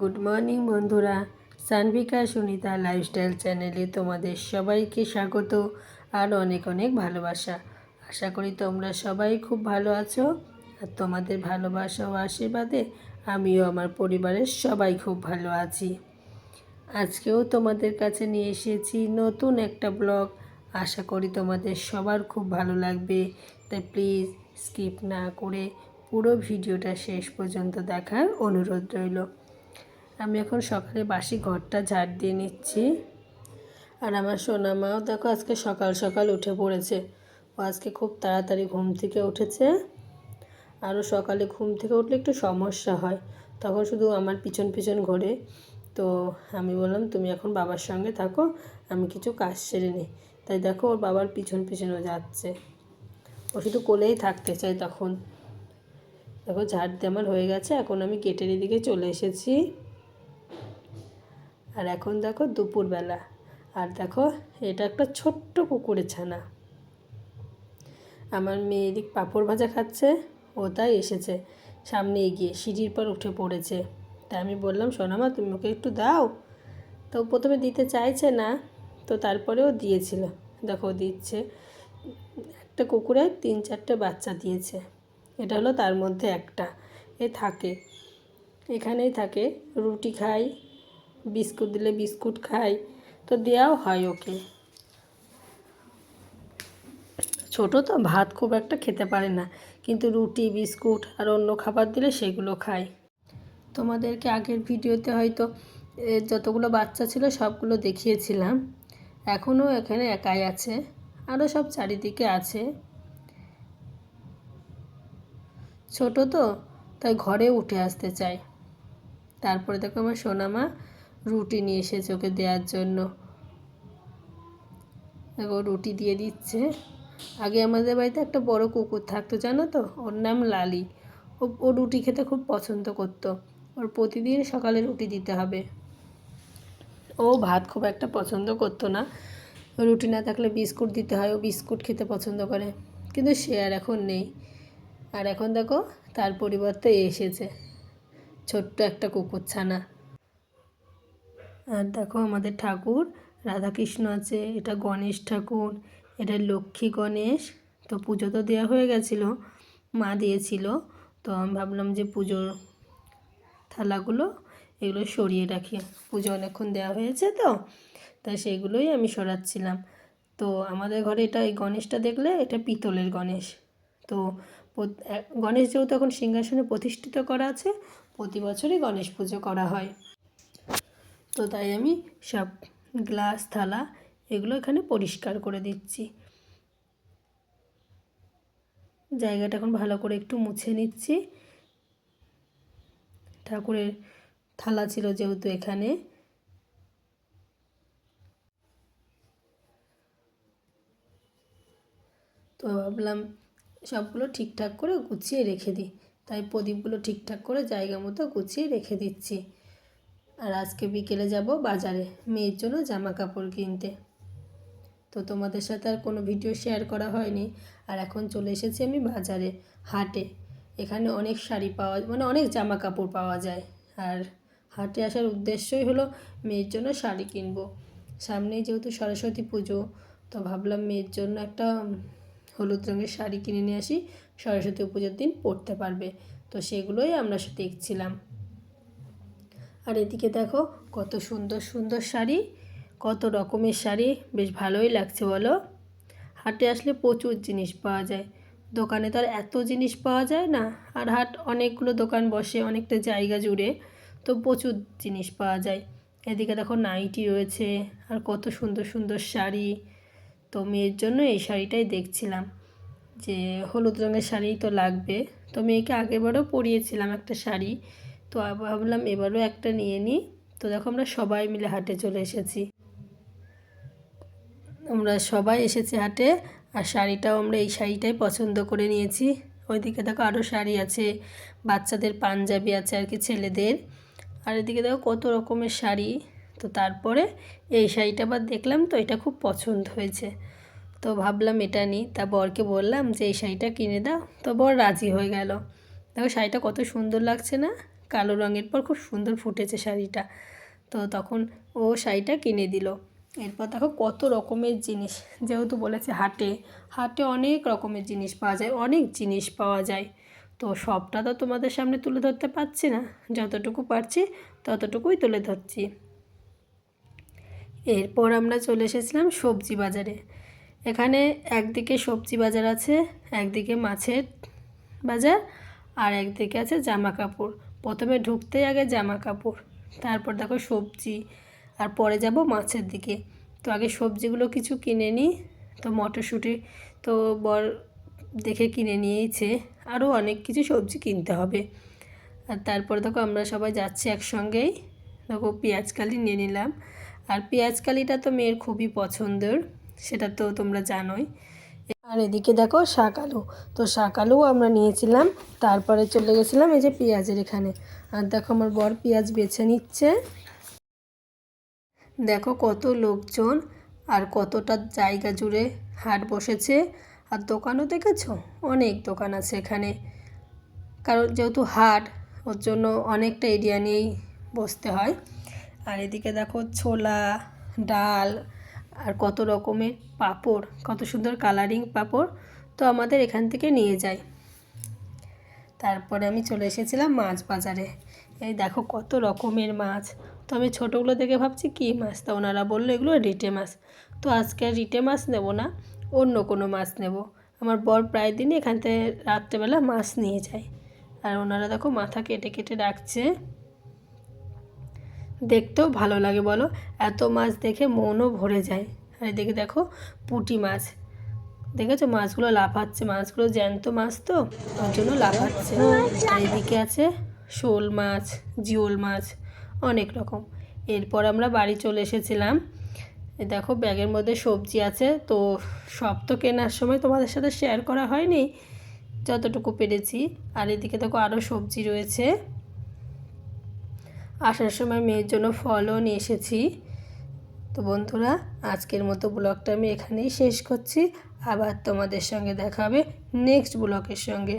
Good morning বন্ধুরা, Sanvika Sunita lifestyle চ্যানেলে তোমাদের সবাইকে স্বাগত আর অনেক অনেক ভালোবাসা। আশা করি তোমরা সবাই খুব ভালো আছো আর তোমাদের ভালোবাসা ও আশীর্বাদে আমিও আমার পরিবারের সবাই খুব ভালো আছি। আজকেও তোমাদের কাছে নিয়ে এসেছি নতুন একটা ব্লগ। আশা করি তোমাদের সবার খুব ভালো লাগবে, তাই প্লিজ স্কিপ না করে পুরো ভিডিওটা শেষ পর্যন্ত দেখার অনুরোধ রইল। আমি এখন সকালে বাসি ঘরটা ঝাড় দিয়ে নিচ্ছি। আর আমার সোনা মাও দেখো আজকে সকাল সকাল উঠে পড়েছে। ও আজকে খুব তাড়াতাড়ি ঘুম থেকে উঠেছে। আরও সকালে ঘুম থেকে উঠলে একটু সমস্যা হয়, তখন শুধু আমার পিছন পিছন ঘোরে। তো আমি বললাম তুমি এখন বাবার সঙ্গে থাকো, আমি কিছু কাজ সেরে নিই। তাই দেখো ওর বাবার পিছন পিছনও যাচ্ছে, ও শুধু কোলেই থাকতে চায়। তখন দেখো ঝাড় দিয়ে আমার হয়ে গেছে, এখন আমি গেটের দিকে চলে এসেছি। আর এখন দেখো দুপুরবেলা, আর দেখো এটা একটা ছোট্ট কুকুরের ছানা। আমার মেয়ে এদিক পাঁপড় ভাজা খাচ্ছে, ও তাই এসেছে সামনে এগিয়ে সিঁড়ির পর উঠে পড়েছে। তাই আমি বললাম সোনামা তুমি ওকে একটু দাও। তো প্রথমে দিতে চাইছে না, তো তারপরেও দিয়েছিল। দেখো দিচ্ছে। একটা কুকুরে 3-4টে বাচ্চা দিয়েছে, এটা হলো তার মধ্যে একটা। এ থাকে এখানেই থাকে, রুটি খাই, বিস্কুট দিলে বিস্কুট খাই, তো দেওয়াও হয় ওকে। ছোট তো ভাত খুব একটা খেতে পারে না, কিন্তু রুটি বিস্কুট আর অন্য খাবার দিলে সেগুলো খায়। তোমাদেরকে আগের ভিডিওতে হয়তো যতগুলো বাচ্চা ছিল সবগুলো দেখিয়েছিলাম। এখনও এখানে একাই আছে, আরও সব চারিদিকে আছে। ছোট তো, তাই ঘরে উঠে আসতে চায়। তারপরে দেখো আমার সোনামা রুটি নিয়ে এসেছে ওকে দেওয়ার জন্য। দেখো রুটি দিয়ে দিচ্ছে। আগে আমাদের বাড়িতে একটা বড় কুকুর থাকতো জানো তো, ওর নাম লালি। ও রুটি খেতে খুব পছন্দ করতো। ওর প্রতিদিন সকালে রুটি দিতে হবে। ও ভাত খুব একটা পছন্দ করতো না, রুটি না থাকলে বিস্কুট দিতে হয়, ও বিস্কুট খেতে পছন্দ করে। কিন্তু সে আর এখন নেই। আর এখন দেখো তার পরিবর্তে এসেছে ছোট্ট একটা কুকুর ছানা। আর দেখো আমাদের ঠাকুর রাধাকৃষ্ণ আছে, এটা গণেশ ঠাকুর, এটা লক্ষ্মী গণেশ। তো পুজো তো দেওয়া হয়ে গেছিলো, মা দিয়েছিল। তো আমি ভাবলাম যে পুজোর থালাগুলো এগুলো সরিয়ে রাখি, পুজো অনেকক্ষণ দেওয়া হয়েছে তো, তাই সেইগুলোই আমি সরাচ্ছিলাম। তো আমাদের ঘরে এটা এই গণেশটা দেখলে এটা পিতলের গণেশ। তো গণেশ যেহেতু এখন সিংহাসনে প্রতিষ্ঠিত করা আছে, প্রতি বছরই গণেশ পুজো করা হয়। তো তাই আমি সব গ্লাস থালা এগুলো এখানে পরিষ্কার করে দিচ্ছি। জায়গাটা এখন ভালো করে একটু মুছে নিচ্ছি। ঠাকুরের থালা ছিল যেহেতু এখানে। তো ভাবলাম সবগুলো ঠিকঠাক করে গুছিয়ে রেখে দিই, তাই প্রদীপগুলো ঠিকঠাক করে জায়গা মতো গুছিয়ে রেখে দিচ্ছি। আর আজকে বিকেলে যাব বাজারে মেয়ের জন্য জামা কাপড় কিনতে। তো তোমাদের সাথে আর কোনো ভিডিও শেয়ার করা হয়নি। আর এখন চলে এসেছি আমি বাজারে, হাটে। এখানে অনেক শাড়ি পাওয়া মানে অনেক জামা কাপড় পাওয়া যায়। আর হাটে আসার উদ্দেশ্যই হলো মেয়ের জন্য শাড়ি কিনবো। সামনেই যেহেতু সরস্বতী পুজো, তো ভাবলাম মেয়ের জন্য একটা হলুদ রঙের শাড়ি কিনে নিয়ে আসি, সরস্বতী পুজোর দিন পরতে পারবে। তো সেগুলোই আমরা দেখছিলাম। আর এদিকে দেখো কত সুন্দর সুন্দর শাড়ি, কত রকমের শাড়ি, বেশ ভালোই লাগছে বলো। হাটে আসলে প্রচুর জিনিস পাওয়া যায়, দোকানে তো আর এত জিনিস পাওয়া যায় না। আর হাট অনেকগুলো দোকান বসে অনেকটা জায়গা জুড়ে, তো প্রচুর জিনিস পাওয়া যায়। এদিকে দেখো নাইটি রয়েছে আর কত সুন্দর সুন্দর শাড়ি। তো মেয়ের জন্য এই শাড়িটাই দেখছিলাম, যে হলুদ রঙের শাড়ি তো লাগবে। তো মেয়েকে আগেরবারও পরিয়েছিলাম একটা শাড়ি, তো ভাবলাম এবারও একটা নিয়ে নিই। তো দেখো আমরা সবাই মিলে হাটে চলে এসেছি। আমরা সবাই এসেছি হাটে, আর শাড়িটাও আমরা এই শাড়িটাই পছন্দ করে নিয়েছি। ওইদিকে দেখো আরও শাড়ি আছে, বাচ্চাদের পাঞ্জাবি আছে আর কি ছেলেদের। আর এদিকে দেখো কত রকমের শাড়ি। তো তারপরে এই শাড়িটা আবার দেখলাম, তো এটা খুব পছন্দ হয়েছে, তো ভাবলাম এটা নিই। তা বরকে বললাম যে এই শাড়িটা কিনে দাও, তো বর রাজি হয়ে গেল। দেখো শাড়িটা কত সুন্দর লাগছে না, কালো রঙের পর খুব সুন্দর ফুটেছে শাড়িটা। তো তখন ও শাড়িটা কিনে দিল। এরপর দেখো কত রকমের জিনিস, যেহেতু বলেছে হাটে হাটে অনেক রকমের জিনিস পাওয়া যায়, অনেক জিনিস পাওয়া যায়। তো সবটা তো তোমাদের সামনে তুলে ধরতে পারছি না, যতটুকু পারছি ততটুকুই তুলে ধরছি। এরপর আমরা চলে এসেছিলাম সবজি বাজারে। এখানে একদিকে সবজি বাজার আছে, একদিকে মাছের বাজার, আর একদিকে আছে জামা কাপড়। প্রথমে ঢুকতেই আগে জামা কাপড়, তারপর দেখো সবজি, আর পরে যাব মাছের দিকে। তো আগে সবজিগুলো কিছু কিনে নিই। তো মটরশুঁটি তো বর দেখে কিনে নিয়েছে, আরও অনেক কিছু সবজি কিনতে হবে। আর তারপর দেখো আমরা সবাই যাচ্ছি একসঙ্গেই। দেখো পেঁয়াজকালি নিয়ে নিলাম, আর পেঁয়াজকালিটা তো মেয়ের খুবই পছন্দের, সেটা তো তোমরা জানোই। আর এদিকে দেখো শাক আলু, তো শাক আলুও আমরা নিয়েছিলাম। তারপরে চলে গেছিলাম এই যে পেঁয়াজের এখানে। আর দেখো আমার বর পেঁয়াজ বেছে নিচ্ছে। দেখো কত লোকজন, আর কতটা জায়গা জুড়ে হাট বসেছে। আর দোকানও দেখেছো, অনেক দোকান আছে এখানে, কারণ যেহেতু হাট ওর জন্য অনেকটা এরিয়া নিয়েই বসতে হয়। আর এদিকে দেখো ছোলা, ডাল, আর কত রকমের পাঁপড়, কত সুন্দর কালারিং পাঁপড়, তো আমাদের এখান থেকে নিয়ে যায়। তারপরে আমি চলে এসেছিলাম মাছ বাজারে। এই দেখো কত রকমের মাছ। তো আমি ছোটোগুলো দেখে ভাবছি কী মাছ, তা ওনারা বললো এগুলো রিটে মাছ। তো আজকে আর রিটে মাছ নেব না, অন্য কোনো মাছ নেব। আমার বর প্রায় দিনই এখান থেকে রাত্রেবেলা মাছ নিয়ে যায়। আর ওনারা দেখো মাথা কেটে কেটে রাখছে, দেখতেও ভালো লাগে বলো, এত মাছ দেখে মনও ভরে যায়। আর এদিকে দেখো পুঁটি মাছ, দেখেছো মাছগুলো লাফাচ্ছে, মাছগুলো জ্যান্ত মাছ তো ওর জন্য লাফাচ্ছে। আর এদিকে আছে শোল মাছ, জিওল মাছ, অনেক রকম। এরপর আমরা বাড়ি চলে এসেছিলাম। দেখো ব্যাগের মধ্যে সবজি আছে, তো সব তো কেনার সময় তোমাদের সাথে শেয়ার করা হয়নি, যতটুকু পেরেছি। আর এদিকে দেখো আরও সবজি রয়েছে। আসার সময় মেয়ের জন্য ফলও নিয়ে এসেছি। তো বন্ধুরা, আজকের মতো ব্লগটা আমি এখানেই শেষ করছি। আবার তোমাদের সঙ্গে দেখা হবে নেক্সট ব্লগের সঙ্গে।